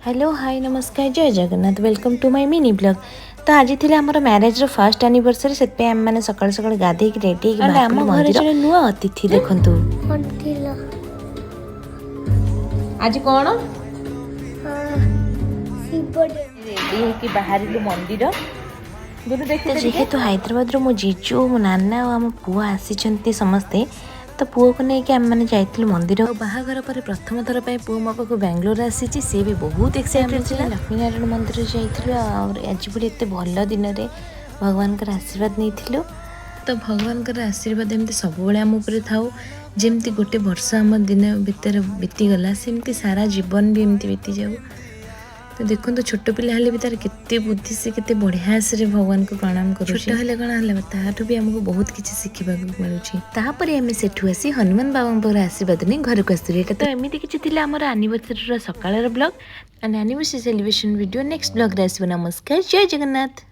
Hello hi नमस्कार जय Jagannath welcome to my mini blog. तो आज थी आम मैरेज फर्स्ट एनिवर्सरी से मैंने सकाल सकाल गाधे रेडी आम घर जो नुआ अतिथि देखु आज कौन रेडी बाहर मंदिर जेहेतु हैदराबाद मो जीजू मो नाना और आम पुआ आसी समस्ते तो पुओ को लेकिन आम मैंने जाइलु मंदिर बाहागर पर प्रथम थर पर पुओ मो पाक बेंगलोर आसी सी भी बहुत एक्साइटेड था। लक्ष्मी नारायण मंदिर जाइलु आज भी एत भल दिन में भगवान का आशीर्वाद नहीं तो भगवान का आशीर्वाद एमती सब आम उपर थाऊ जमती गोटे वर्ष आम दिन भितर बीतीगला सेमती सारा जीवन भी एमती बीती जाऊ। तो देखो तो छोट पिला हेले भी तार केते बुद्धि से केते बढ़िया से भगवान को प्रणाम करू छोट हेले कण हेले ताठू भी हमको बहुत किसी शिखा मिलूँ। तापर आम सेठू आसी हनुमान बाबा आशीर्वाद नहीं घर को आसुरी तो एमती किसी आम एनिवर्सरी सकाळ blog and anniversary celebration video next blog रे आसब। नमस्कार जय जगन्नाथ।